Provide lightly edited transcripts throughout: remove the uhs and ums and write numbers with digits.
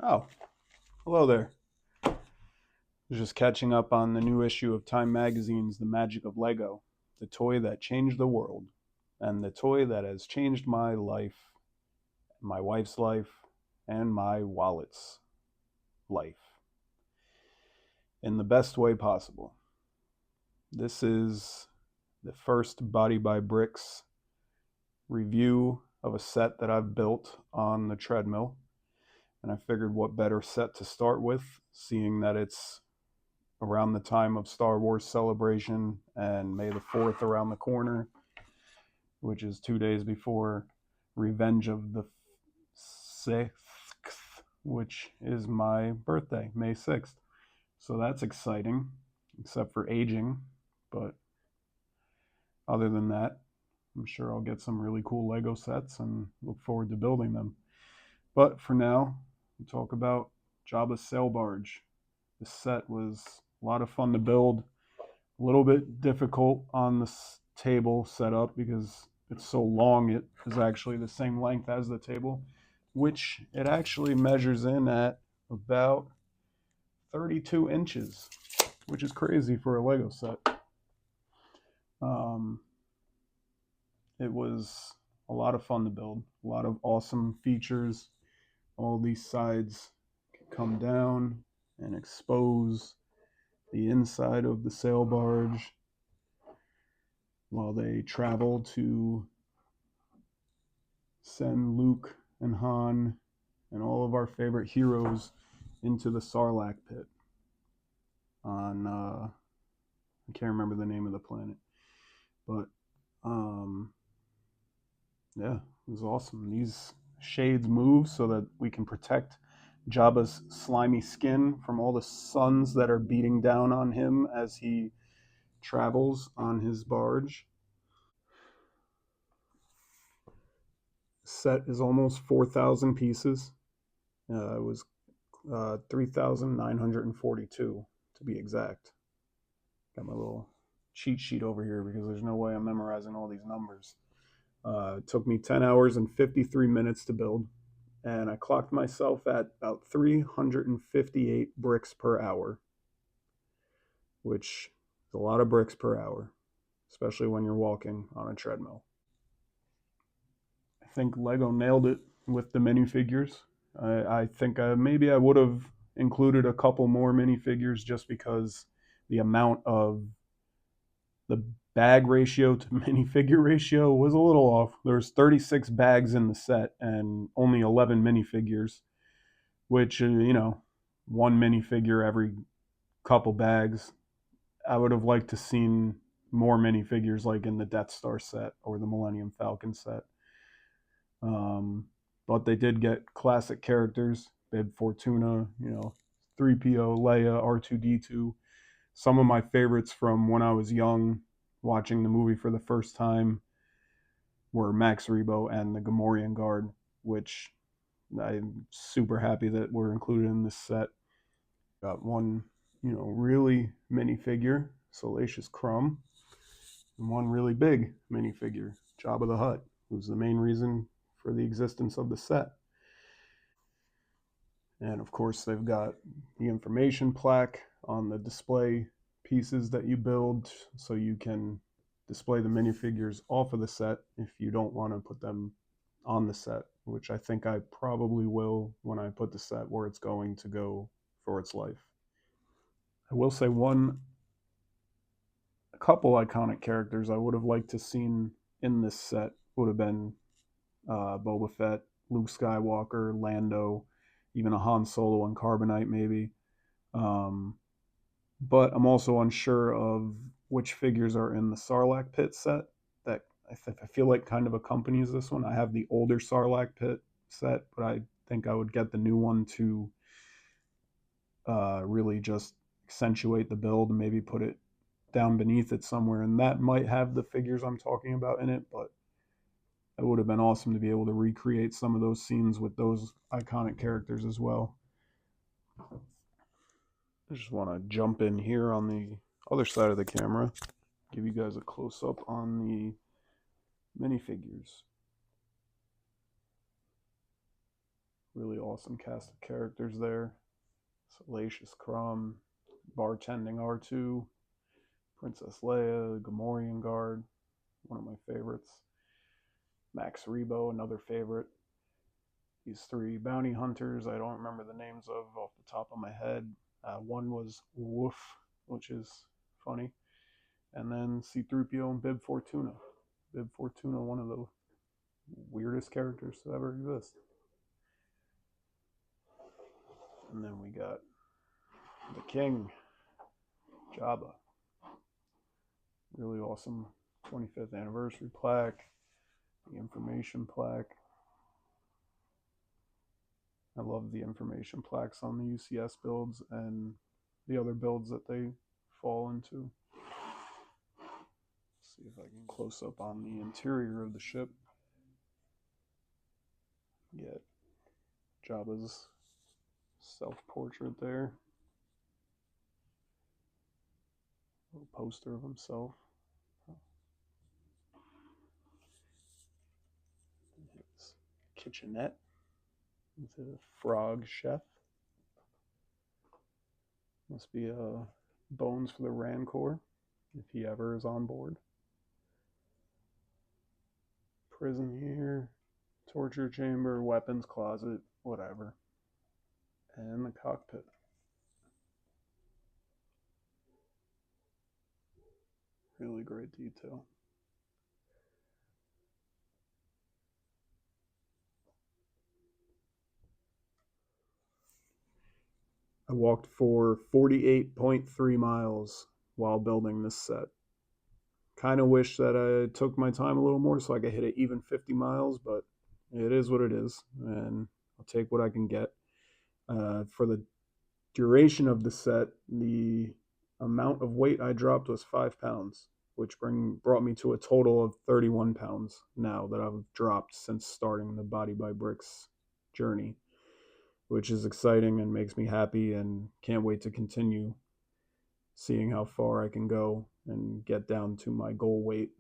Oh, hello there. I was just catching up on the new issue of Time Magazine's The Magic of Lego, the toy that changed the world, and the toy that has changed my life, my wife's life, and my wallet's life in the best way possible. This is the first Body by Bricks review of a set that I've built on the treadmill, and I figured what better set to start with, seeing that it's around the time of Star Wars Celebration and May the 4th around the corner, which is 2 days before Revenge of the 6th, which is my birthday, May 6th. So that's exciting, except for aging. But other than that, I'm sure I'll get some really cool Lego sets and look forward to building them. But for now, we'll talk about Jabbas Sail Barge. This set was a lot of fun to build. A little bit difficult on the table setup because it's so long. It is actually the same length as the table, which it actually measures in at about 32 inches, which is crazy for a Lego set. Um, it was a lot of fun to build, a lot of awesome features. All these sides can come down and expose the inside of the sail barge while they travel to send Luke and Han and all of our favorite heroes into the Sarlacc pit on I can't remember the name of the planet, but yeah, it was awesome. These shades move so that we can protect Jabba's slimy skin from all the suns that are beating down on him as he travels on his barge. Set is almost 4,000 pieces. It was 3,942 to be exact. Got my little cheat sheet over here because there's no way I'm memorizing all these numbers. It took me 10 hours and 53 minutes to build, and I clocked myself at about 358 bricks per hour, which is a lot of bricks per hour, especially when you're walking on a treadmill. I think Lego nailed it with the minifigures. I think maybe I would have included a couple more minifigures just because the amount of the bag ratio to minifigure ratio was a little off. There's 36 bags in the set and only 11 minifigures, which, one minifigure every couple bags. I would have liked to seen more minifigures like in the Death Star set or the Millennium Falcon set. But they did get classic characters. Bib Fortuna, 3PO, Leia, R2D2. Some of my favorites from when I was young, watching the movie for the first time, were Max Rebo and the Gamorrean Guard, which I'm super happy that were included in this set. Got one, really minifigure, Salacious Crumb, and one really big minifigure, Jabba the Hutt, who's the main reason for the existence of the set. And of course, they've got the information plaque on the display pieces that you build so you can display the minifigures off of the set if you don't want to put them on the set, which I think I probably will when I put the set where it's going to go for its life. I will say a couple iconic characters I would have liked to seen in this set would have been Boba Fett, Luke Skywalker, Lando, even a Han Solo and Carbonite maybe. Um, but I'm also unsure of which figures are in the Sarlacc pit set that I feel like kind of accompanies this one. I have the older Sarlacc pit set, but I think I would get the new one to really just accentuate the build and maybe put it down beneath it somewhere. And that might have the figures I'm talking about in it, but it would have been awesome to be able to recreate some of those scenes with those iconic characters as well. I just want to jump in here on the other side of the camera, give you guys a close up on the minifigures. Really awesome cast of characters there. Salacious Crumb, bartending R2, Princess Leia, Gamorrean Guard, one of my favorites. Max Rebo, another favorite. These three bounty hunters, I don't remember the names of off the top of my head. One was Woof, which is funny. And then C-3PO and Bib Fortuna. Bib Fortuna, one of the weirdest characters to ever exist. And then we got the King, Jabba. Really awesome 25th anniversary plaque, the information plaque. I love the information plaques on the UCS builds and the other builds that they fall into. Let's see if I can close up on the interior of the ship. Get Jabba's self-portrait there. A little poster of himself. His kitchenette. He's a frog chef. Must be bones for the Rancor, if he ever is on board. Prison here, torture chamber, weapons closet, whatever. And the cockpit. Really great detail. I walked for 48.3 miles while building this set. Kind of wish that I took my time a little more so I could hit it even 50 miles, but it is what it is, and I'll take what I can get. For the duration of the set, the amount of weight I dropped was 5 pounds, which brought me to a total of 31 pounds now that I've dropped since starting the Body by Bricks journey, which is exciting and makes me happy, and can't wait to continue seeing how far I can go and get down to my goal weight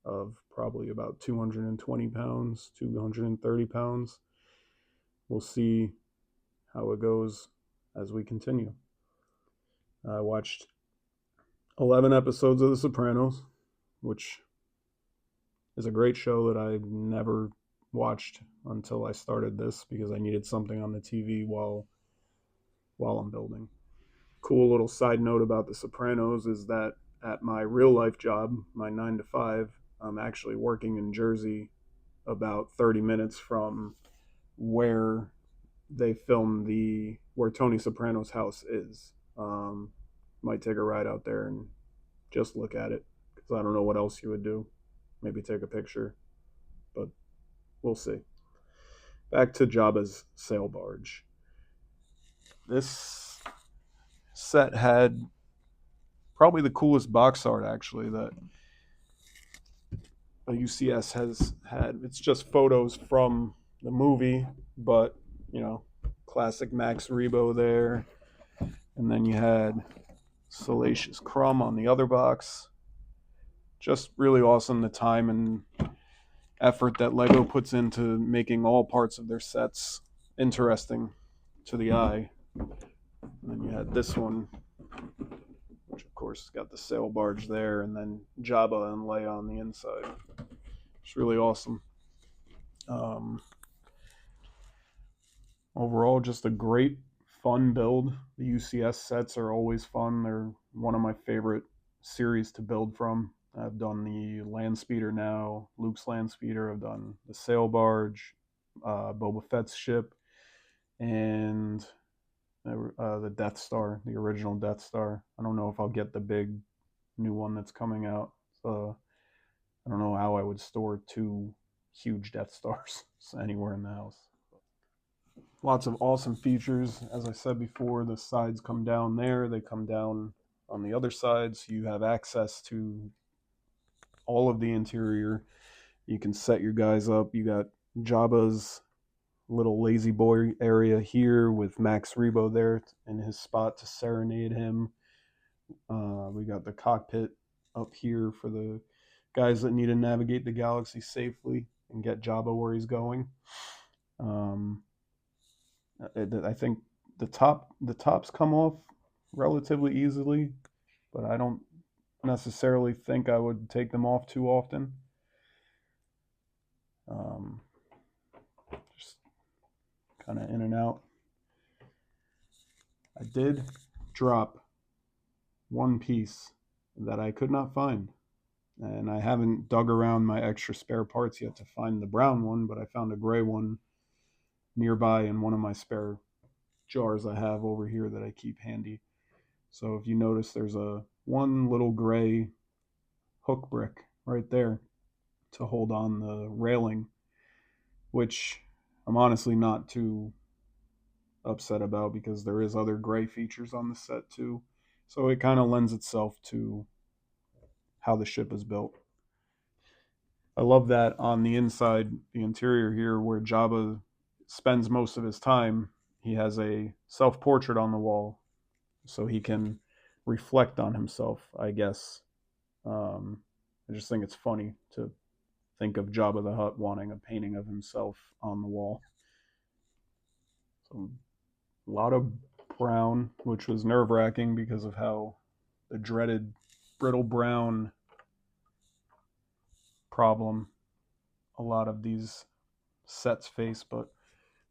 of probably about 220 pounds, 230 pounds. We'll see how it goes as we continue. I watched 11 episodes of The Sopranos, which is a great show that I never watched until I started this because I needed something on the TV while I'm building. Cool little side note about The Sopranos is that at my real life job, my 9 to 5, I'm actually working in Jersey about 30 minutes from where they film where Tony Soprano's house is. Might take a ride out there and just look at it because I don't know what else you would do. Maybe take a picture, but we'll see. Back to Jabba's sail barge. This set had probably the coolest box art actually that a UCS has had. It's just photos from the movie, but classic Max Rebo there, and then you had Salacious Crumb on the other box. Just really awesome, the time and effort that Lego puts into making all parts of their sets interesting to the eye. And then you had this one, which of course has got the sail barge there, and then Jabba and Leia on the inside. It's really awesome. Overall, just a great, fun build. The UCS sets are always fun. They're one of my favorite series to build from. I've done the land speeder now, Luke's land speeder. I've done the sail barge, Boba Fett's ship, and the Death Star, the original Death Star. I don't know if I'll get the big new one that's coming out. So I don't know how I would store 2 huge Death Stars anywhere in the house. Lots of awesome features. As I said before, the sides come down there. They come down on the other side, so you have access to all of the interior. You can set your guys up. You got Jabba's little lazy boy area here with Max Rebo there in his spot to serenade him. We got the cockpit up here for the guys that need to navigate the galaxy safely and get Jabba where he's going. I think the tops come off relatively easily, but I don't necessarily think I would take them off too often. Um, just kind of in and out. I did drop one piece that I could not find, and I haven't dug around my extra spare parts yet to find the brown one, but I found a gray one nearby in one of my spare jars I have over here that I keep handy. So if you notice, there's a one little gray hook brick right there to hold on the railing, which I'm honestly not too upset about because there is other gray features on the set too. So it kind of lends itself to how the ship is built. I love that on the inside, the interior here, where Jabba spends most of his time, he has a self portrait on the wall so he can reflect on himself, I guess. I just think it's funny to think of Jabba the Hutt wanting a painting of himself on the wall. So a lot of brown, which was nerve wracking because of how the dreaded brittle brown problem a lot of these sets face, but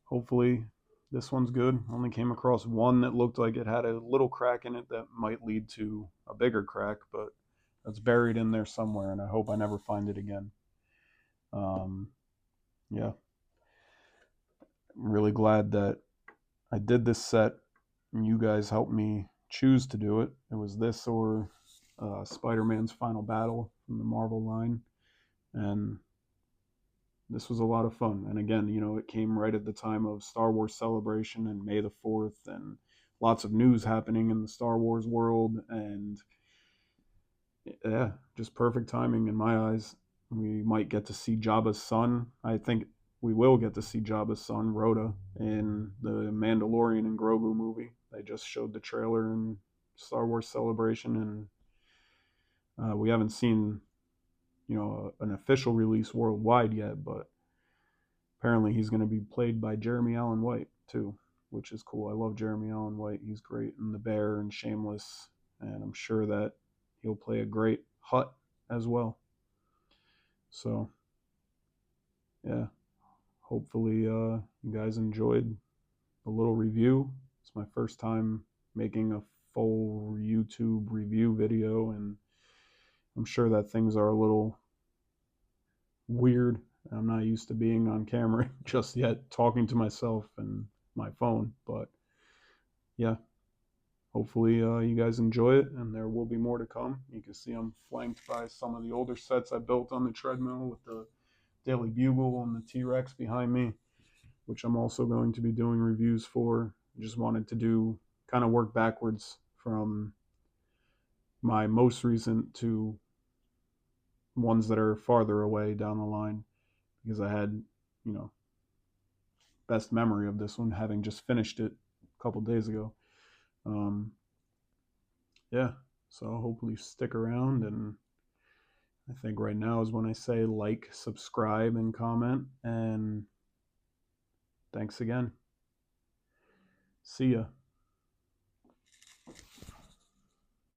hopefully this one's good. I only came across one that looked like it had a little crack in it that might lead to a bigger crack, but that's buried in there somewhere, and I hope I never find it again. Um, yeah, I'm really glad that I did this set and you guys helped me choose to do it. It was this or Spider-Man's Final Battle from the Marvel line, and this was a lot of fun. And again, it came right at the time of Star Wars Celebration and May the 4th, and lots of news happening in the Star Wars world. And yeah, just perfect timing in my eyes. We might get to see Jabba's son. I think we will get to see Jabba's son, Rhoda, in the Mandalorian and Grogu movie. They just showed the trailer in Star Wars Celebration, and we haven't seen, an official release worldwide yet, but apparently he's going to be played by Jeremy Allen White too, which is cool. I love Jeremy Allen White. He's great in The Bear and Shameless, and I'm sure that he'll play a great Hutt as well. So, yeah, hopefully you guys enjoyed the little review. It's my first time making a full YouTube review video, and I'm sure that things are a little weird. I'm not used to being on camera just yet, talking to myself and my phone. But yeah, hopefully you guys enjoy it, and there will be more to come. You can see I'm flanked by some of the older sets I built on the treadmill with the Daily Bugle and the T-Rex behind me, which I'm also going to be doing reviews for. I just wanted to kind of work backwards from my most recent to ones that are farther away down the line, because I had, best memory of this one, having just finished it a couple days ago. Yeah, so hopefully stick around, and I think right now is when I say like, subscribe, and comment, and thanks again. See ya.